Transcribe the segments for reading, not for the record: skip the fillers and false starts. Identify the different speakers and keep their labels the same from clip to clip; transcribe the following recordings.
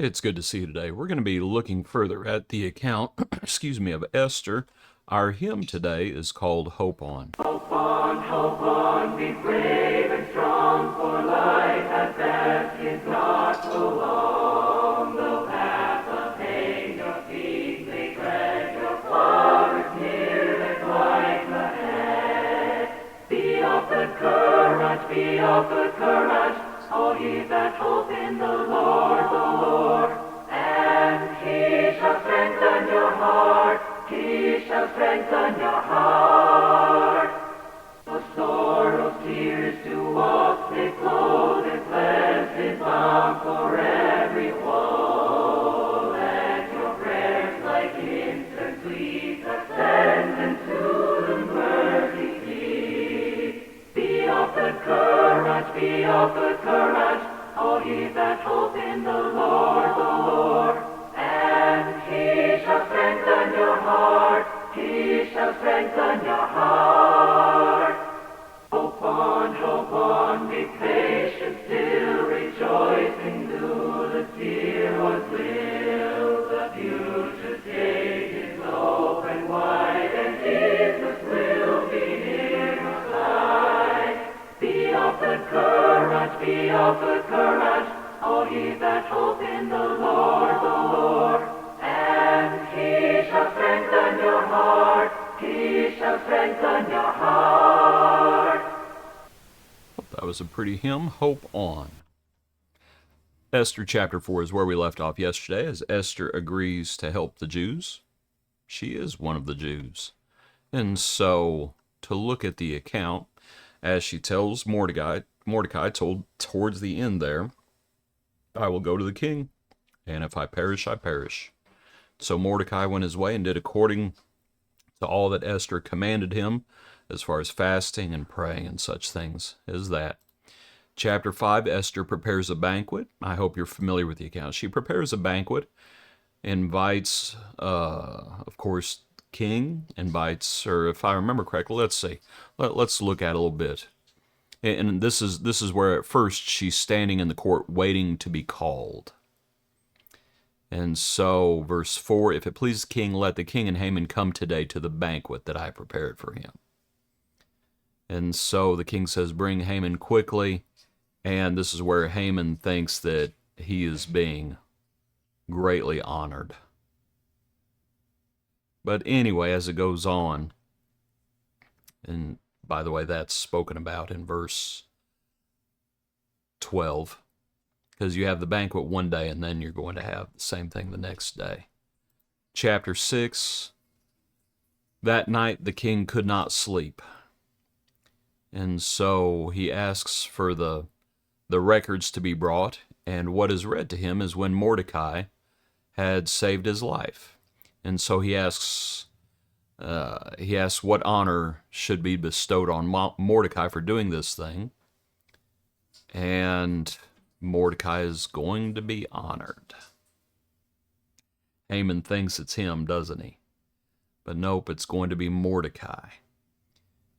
Speaker 1: It's good to see you today. We're going to be looking further at the account, of Esther. Our hymn today is called Hope On.
Speaker 2: Hope on, be brave and strong, for life at best is not so long. The path of pain your feet may tread, your flower is near and light ahead. Be of good courage, all ye that hope in the Lord, and He shall strengthen your heart, He shall strengthen your heart. For sorrows, tears to walk, they flow, their pledge is bound for every woe. Let your prayers like incense sweet ascend into the mercy seat. Be of good courage, all ye that hope in the Lord, and He shall strengthen your heart, He shall strengthen your heart. Hope on, be patient still, rejoicing, do the dear Lord's will. The future's gate is open wide, and Jesus will be near your side. Be of good courage, all ye that hope in the Lord, and He shall strengthen your heart, He shall strengthen your heart.
Speaker 1: That was a pretty hymn, Hope On. Esther chapter 4 is where we left off yesterday as Esther agrees to help the Jews. She is one of the Jews. And so, to look at the account, as she tells Mordecai told towards the end there, I will go to the king, and if I perish, I perish. So Mordecai went his way and did according to all that Esther commanded him, as far as fasting and praying and such things as that. Chapter 5, Esther prepares a banquet. I hope you're familiar with the account. She prepares a banquet, invites, of course, king, invites, or if I remember correctly, let's see. Let's look at it a little bit. And this is where at first she's standing in the court waiting to be called. And so, verse 4, if it please the king, let the king and Haman come today to the banquet that I prepared for him. And so the king says, bring Haman quickly. And this is where Haman thinks that he is being greatly honored. But anyway, as it goes on, and by the way, that's spoken about in verse 12, because you have the banquet one day and then you're going to have the same thing the next day. Chapter 6, that night the king could not sleep. And so he asks for the records to be brought, and what is read to him is when Mordecai had saved his life. And so he asks what honor should be bestowed on Mordecai for doing this thing. And Mordecai is going to be honored. Haman thinks it's him, doesn't he? But nope, it's going to be Mordecai.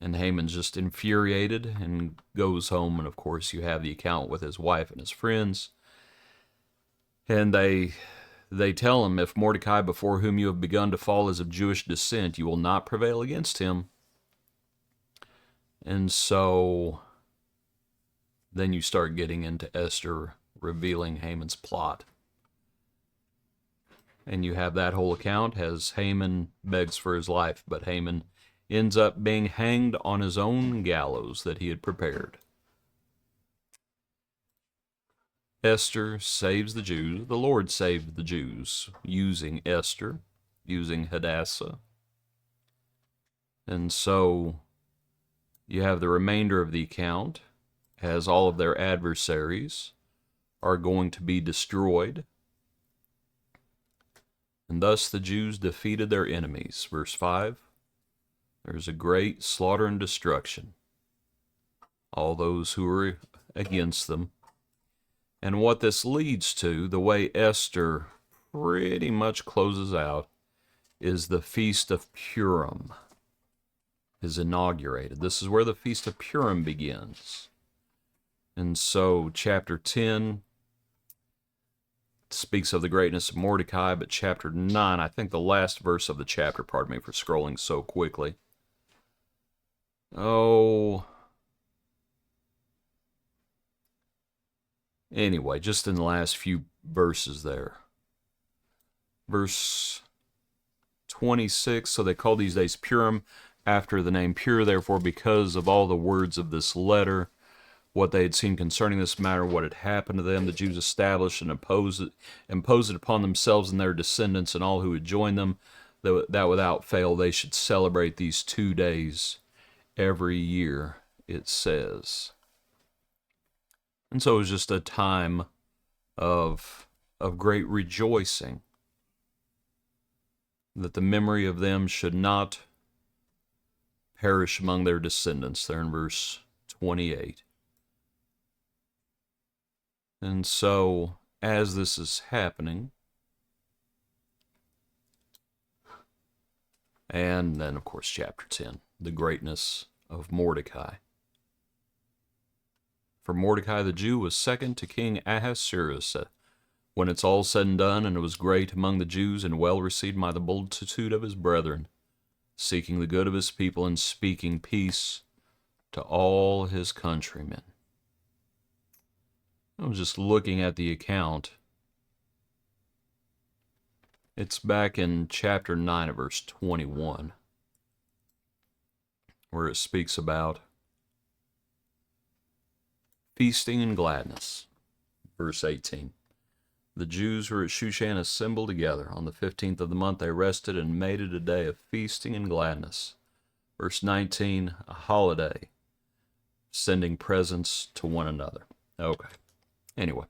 Speaker 1: And Haman's just infuriated and goes home. And of course, you have the account with his wife and his friends. And they tell him, if Mordecai, before whom you have begun to fall, is of Jewish descent, you will not prevail against him. And so then you start getting into Esther revealing Haman's plot. And you have that whole account as Haman begs for his life, but Haman ends up being hanged on his own gallows that he had prepared. Esther saves the Jews. The Lord saved the Jews using Esther, using Hadassah. And so you have the remainder of the account as all of their adversaries are going to be destroyed. And thus the Jews defeated their enemies. Verse 5, there's a great slaughter and destruction. All those who are against them. And what this leads to, the way Esther pretty much closes out, is the Feast of Purim is inaugurated. This is where the Feast of Purim begins. And so chapter 10 speaks of the greatness of Mordecai, but chapter 9, I think the last verse of the chapter, pardon me for scrolling so quickly. Anyway, just in the last few verses there. Verse 26, so they call these days Purim after the name pure, therefore because of all the words of this letter, what they had seen concerning this matter, what had happened to them, the Jews established and imposed it upon themselves and their descendants and all who would join them, that without fail they should celebrate these 2 days every year, it says. And so it was just a time of great rejoicing, that the memory of them should not perish among their descendants, there in verse 28. And so, as this is happening, and then, of course, chapter 10, the greatness of Mordecai. For Mordecai the Jew was second to King Ahasuerus. When it's all said and done, and it was great among the Jews, and well received by the multitude of his brethren, seeking the good of his people, and speaking peace to all his countrymen. I was just looking at the account. It's back in chapter 9 of verse 21, where it speaks about feasting and gladness. Verse 18. The Jews who were at Shushan assembled together. On the 15th of the month they rested and made it a day of feasting and gladness. Verse 19, a holiday, sending presents to one another. Okay. Anyway,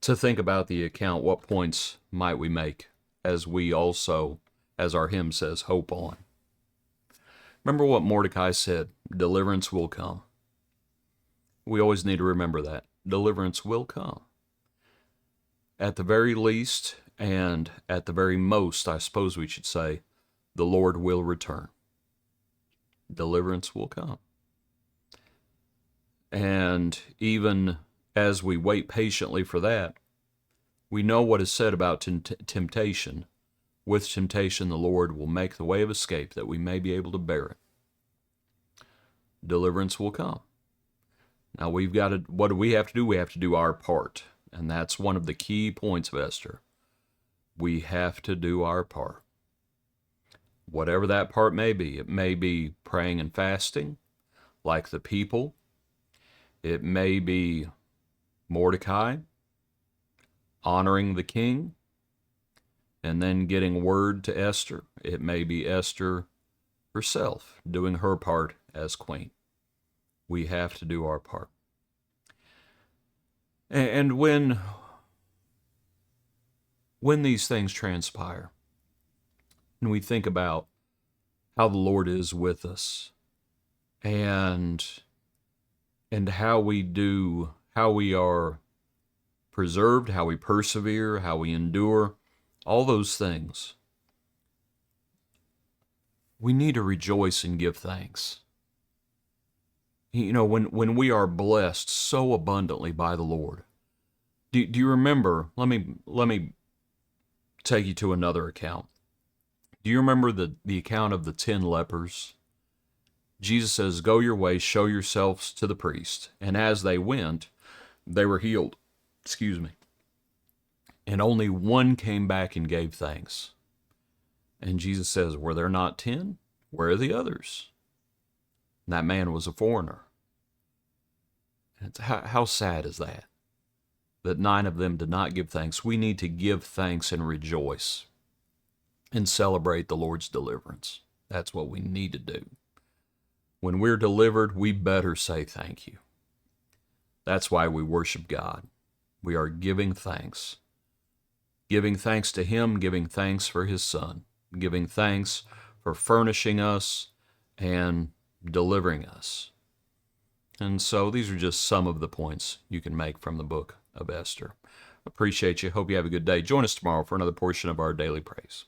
Speaker 1: to think about the account, what points might we make as we also, as our hymn says, hope on? Remember what Mordecai said, deliverance will come. We always need to remember that. Deliverance will come. At the very least, and at the very most, I suppose we should say, the Lord will return. Deliverance will come. And even as we wait patiently for that, we know what is said about temptation. With temptation, the Lord will make the way of escape that we may be able to bear it. Deliverance will come. Now what do we have to do? We have to do our part. And that's one of the key points of Esther. We have to do our part. Whatever that part may be. It may be praying and fasting, like the people. It may be Mordecai honoring the king and then getting word to Esther. It may be Esther herself doing her part as queen. We have to do our part. And when these things transpire, and we think about how the Lord is with us, and how we are preserved, how we persevere, how we endure, all those things, we need to rejoice and give thanks. You know, when we are blessed so abundantly by the Lord, do you remember, let me take you to another account. Do you remember the account of the 10 lepers? Jesus says, go your way, show yourselves to the priest. And as they went, they were healed. Excuse me. And only one came back and gave thanks. And Jesus says, were there not 10? Where are the others? And that man was a foreigner. And how sad is that? That 9 of them did not give thanks. We need to give thanks and rejoice and celebrate the Lord's deliverance. That's what we need to do. When we're delivered, we better say thank you. That's why we worship God. We are giving thanks. Giving thanks to Him, giving thanks for His Son, giving thanks for furnishing us and delivering us. And so these are just some of the points you can make from the book of Esther. Appreciate you. Hope you have a good day. Join us tomorrow for another portion of our daily praise.